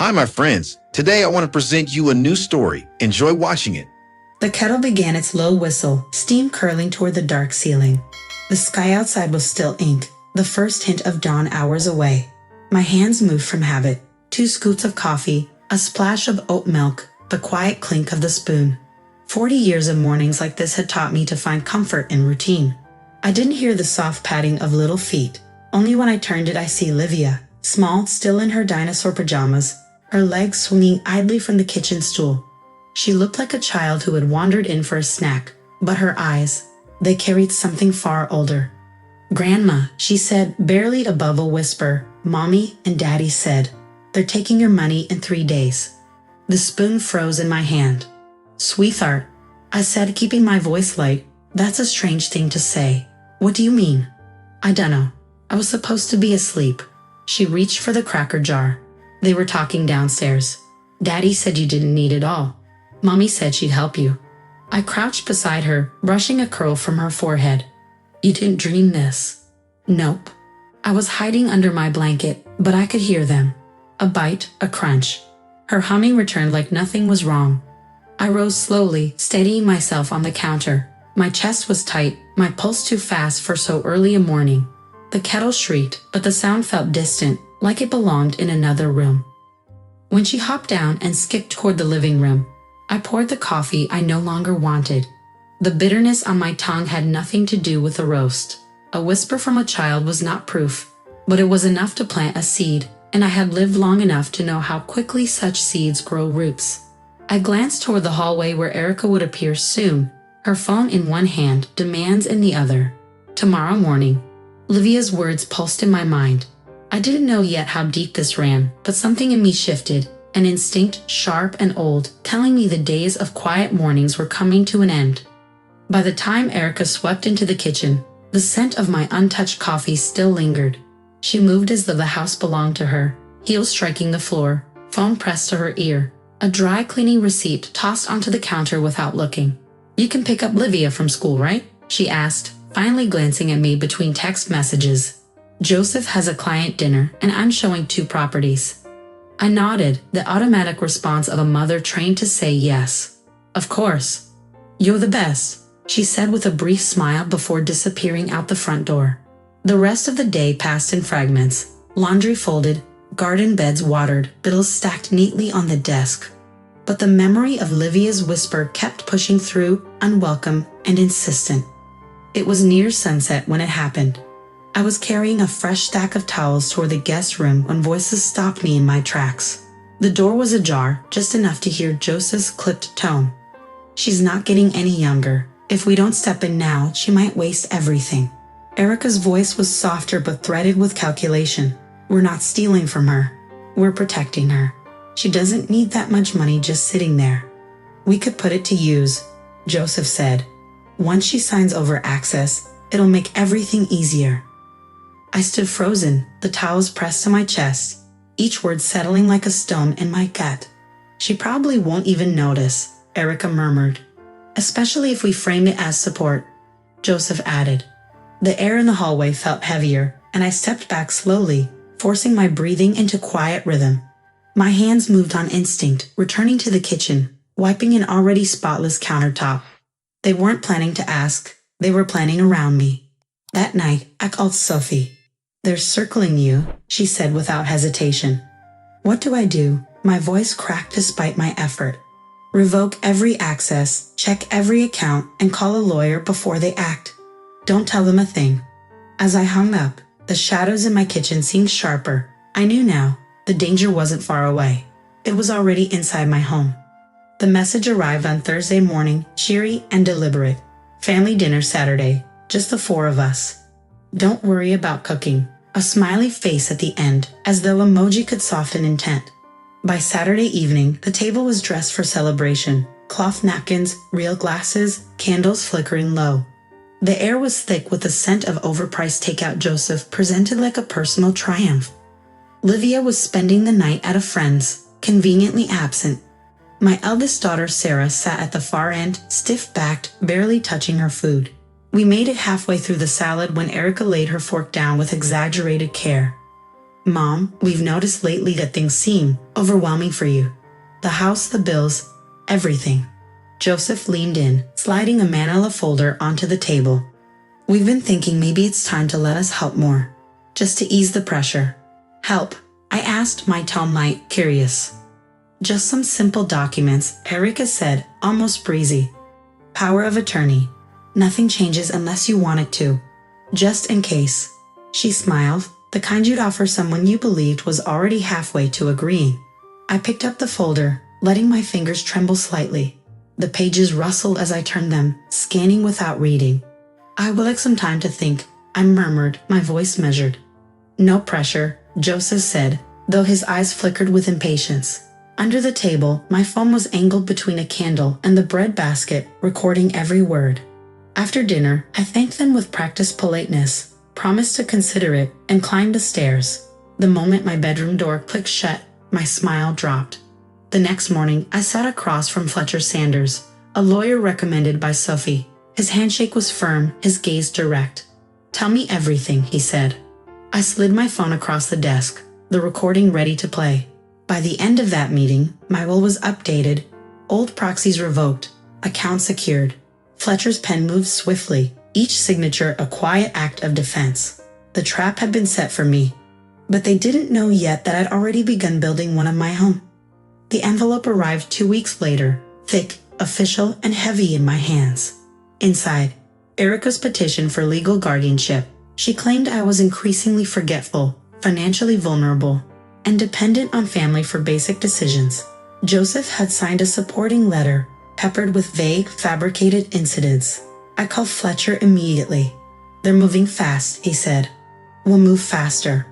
Hi, my friends. Today I want to present you a new story. Enjoy watching it. The kettle began its low whistle, steam curling toward the dark ceiling. The sky outside was still ink, the first hint of dawn hours away. My hands moved from habit. 2 scoops of coffee, a splash of oat milk, the quiet clink of the spoon. 40 years of mornings like this had taught me to find comfort in routine. I didn't hear the soft padding of little feet. Only when I turned did I see Livia, small, still in her dinosaur pajamas, her legs swinging idly from the kitchen stool. She looked like a child who had wandered in for a snack, but her eyes, they carried something far older. "Grandma," she said, barely above a whisper. "Mommy and Daddy said, they're taking your money in 3 days." The spoon froze in my hand. "Sweetheart," I said, keeping my voice light, "that's a strange thing to say. What do you mean?" "I dunno. I was supposed to be asleep." She reached for the cracker jar. They were talking downstairs. "Daddy said you didn't need it all. Mommy said she'd help you." I crouched beside her, brushing a curl from her forehead. "You didn't dream this?" "Nope." I was hiding under my blanket, but I could hear them. A bite, a crunch. Her humming returned like nothing was wrong. I rose slowly, steadying myself on the counter. My chest was tight, my pulse too fast for so early a morning. The kettle shrieked, but the sound felt distant, like it belonged in another room. When she hopped down and skipped toward the living room, I poured the coffee I no longer wanted. The bitterness on my tongue had nothing to do with the roast. A whisper from a child was not proof, but it was enough to plant a seed, and I had lived long enough to know how quickly such seeds grow roots. I glanced toward the hallway where Erica would appear soon, her phone in one hand, demands in the other. Tomorrow morning. Livia's words pulsed in my mind. I didn't know yet how deep this ran, but something in me shifted, an instinct, sharp and old, telling me the days of quiet mornings were coming to an end. By the time Erica swept into the kitchen, the scent of my untouched coffee still lingered. She moved as though the house belonged to her, heels striking the floor, phone pressed to her ear, a dry cleaning receipt tossed onto the counter without looking. "You can pick up Livia from school, right?" she asked, finally glancing at me between text messages. "Joseph has a client dinner, and I'm showing 2 properties." I nodded, the automatic response of a mother trained to say yes. "Of course. You're the best," she said with a brief smile before disappearing out the front door. The rest of the day passed in fragments. Laundry folded, garden beds watered, bills stacked neatly on the desk. But the memory of Livia's whisper kept pushing through, unwelcome and insistent. It was near sunset when it happened. I was carrying a fresh stack of towels toward the guest room when voices stopped me in my tracks. The door was ajar, just enough to hear Joseph's clipped tone. "She's not getting any younger. If we don't step in now, she might waste everything." Erica's voice was softer but threaded with calculation. "We're not stealing from her. We're protecting her. She doesn't need that much money just sitting there. We could put it to use," Joseph said. "Once she signs over access, it'll make everything easier." I stood frozen, the towels pressed to my chest, each word settling like a stone in my gut. "She probably won't even notice," Erica murmured. "Especially if we frame it as support," Joseph added. The air in the hallway felt heavier, and I stepped back slowly, forcing my breathing into quiet rhythm. My hands moved on instinct, returning to the kitchen, wiping an already spotless countertop. They weren't planning to ask, they were planning around me. That night, I called Sophie. "They're circling you," she said without hesitation. "What do I do?" My voice cracked despite my effort. "Revoke every access, check every account, and call a lawyer before they act. Don't tell them a thing." As I hung up, the shadows in my kitchen seemed sharper. I knew now, the danger wasn't far away. It was already inside my home. The message arrived on Thursday morning, cheery and deliberate. "Family dinner Saturday, just the 4 of us. Don't worry about cooking." A smiley face at the end, as though emoji could soften intent. By Saturday evening, the table was dressed for celebration. Cloth napkins, real glasses, candles flickering low. The air was thick with the scent of overpriced takeout Joseph presented like a personal triumph. Livia was spending the night at a friend's, conveniently absent. My eldest daughter Sarah sat at the far end, stiff-backed, barely touching her food. We made it halfway through the salad when Erica laid her fork down with exaggerated care. Mom, we've noticed lately that things seem overwhelming for you. The house, the bills, everything. Joseph leaned in, sliding a manila folder onto the table. We've been thinking maybe it's time to let us help more, just to ease the pressure. Help? I asked, my tone light, curious. Just some simple documents, Erica said, almost breezy. Power of attorney. Nothing changes unless you want it to. Just in case. She smiled, the kind you'd offer someone you believed was already halfway to agreeing. I picked up the folder, letting my fingers tremble slightly. The pages rustled as I turned them, scanning without reading. I would like some time to think, I murmured, my voice measured. No pressure, Joseph said, though his eyes flickered with impatience. Under the table, my phone was angled between a candle and the bread basket, recording every word. After dinner, I thanked them with practiced politeness, promised to consider it, and climbed the stairs. The moment my bedroom door clicked shut, my smile dropped. The next morning, I sat across from Fletcher Sanders, a lawyer recommended by Sophie. His handshake was firm, his gaze direct. Tell me everything, he said. I slid my phone across the desk, the recording ready to play. By the end of that meeting, my will was updated, old proxies revoked, accounts secured. Fletcher's pen moved swiftly, each signature a quiet act of defense. The trap had been set for me. But they didn't know yet that I'd already begun building one of my own. The envelope arrived 2 weeks later, thick, official, and heavy in my hands. Inside, Erica's petition for legal guardianship. She claimed I was increasingly forgetful, financially vulnerable, and dependent on family for basic decisions. Joseph had signed a supporting letter, peppered with vague, fabricated incidents. I called Fletcher immediately. They're moving fast, he said. We'll move faster.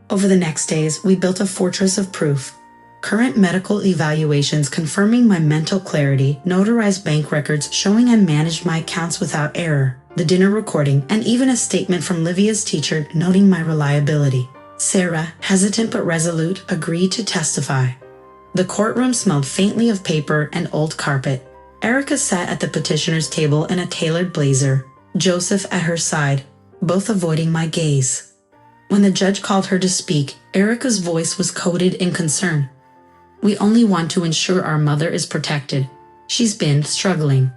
Over the next days, we built a fortress of proof. Current medical evaluations confirming my mental clarity, notarized bank records showing I managed my accounts without error, the dinner recording, and even a statement from Livia's teacher noting my reliability. Sarah, hesitant but resolute, agreed to testify. The courtroom smelled faintly of paper and old carpet. Erica sat at the petitioner's table in a tailored blazer, Joseph at her side, both avoiding my gaze. When the judge called her to speak, Erica's voice was coded in concern. We only want to ensure our mother is protected. She's been struggling.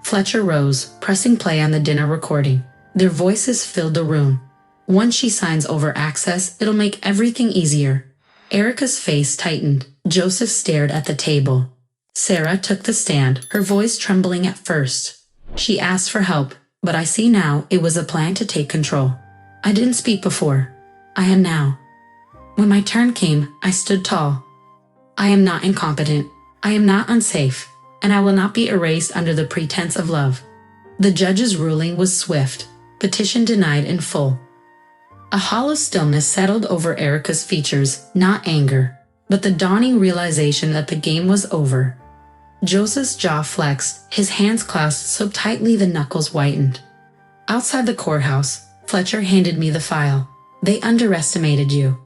Fletcher rose, pressing play on the dinner recording. Their voices filled the room. Once she signs over access, it'll make everything easier. Erica's face tightened. Joseph stared at the table. Sarah took the stand, her voice trembling at first. She asked for help, but I see now it was a plan to take control. I didn't speak before. I am now. When my turn came, I stood tall. I am not incompetent. I am not unsafe, and I will not be erased under the pretense of love. The judge's ruling was swift. Petition denied in full. A hollow stillness settled over Erica's features, not anger, but the dawning realization that the game was over. Joseph's jaw flexed, his hands clasped so tightly the knuckles whitened. Outside the courthouse, Fletcher handed me the file. They underestimated you.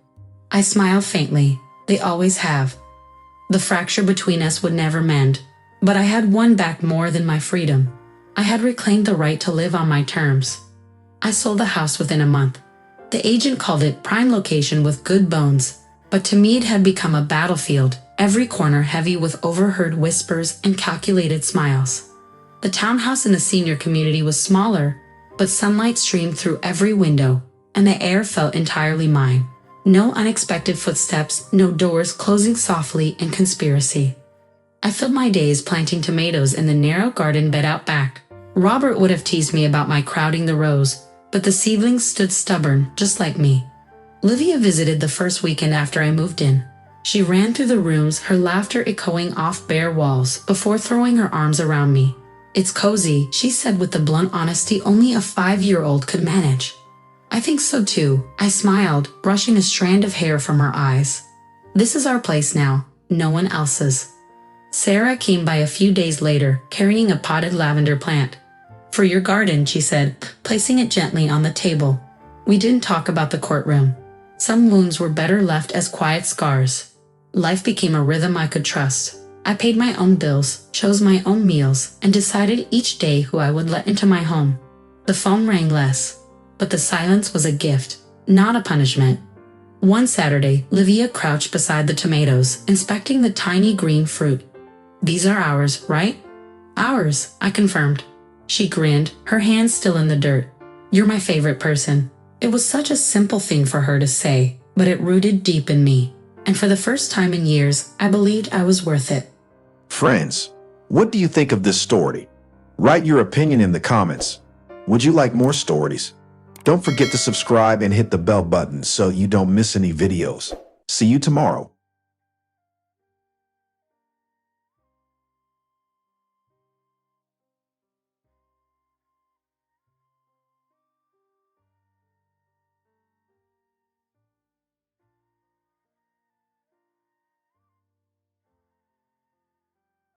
I smiled faintly. They always have. The fracture between us would never mend, but I had won back more than my freedom. I had reclaimed the right to live on my terms. I sold the house within a month. The agent called it prime location with good bones, but to me it had become a battlefield, every corner heavy with overheard whispers and calculated smiles. The townhouse in the senior community was smaller, but sunlight streamed through every window, and the air felt entirely mine. No unexpected footsteps, no doors closing softly in conspiracy. I filled my days planting tomatoes in the narrow garden bed out back. Robert would have teased me about my crowding the rows, but the seedlings stood stubborn, just like me. Livia visited the first weekend after I moved in. She ran through the rooms, her laughter echoing off bare walls, before throwing her arms around me. It's cozy, she said with the blunt honesty only a 5-year-old could manage. I think so too, I smiled, brushing a strand of hair from her eyes. This is our place now, no one else's. Sarah came by a few days later, carrying a potted lavender plant. For your garden, she said, placing it gently on the table. We didn't talk about the courtroom. Some wounds were better left as quiet scars. Life became a rhythm I could trust. I paid my own bills, chose my own meals, and decided each day who I would let into my home. The phone rang less, but the silence was a gift, not a punishment. One Saturday, Livia crouched beside the tomatoes, inspecting the tiny green fruit. "These are ours, right?" "Ours," I confirmed. She grinned, her hands still in the dirt. "You're my favorite person." It was such a simple thing for her to say, but it rooted deep in me. And for the first time in years, I believed I was worth it. Friends, what do you think of this story? Write your opinion in the comments. Would you like more stories? Don't forget to subscribe and hit the bell button so you don't miss any videos. See you tomorrow.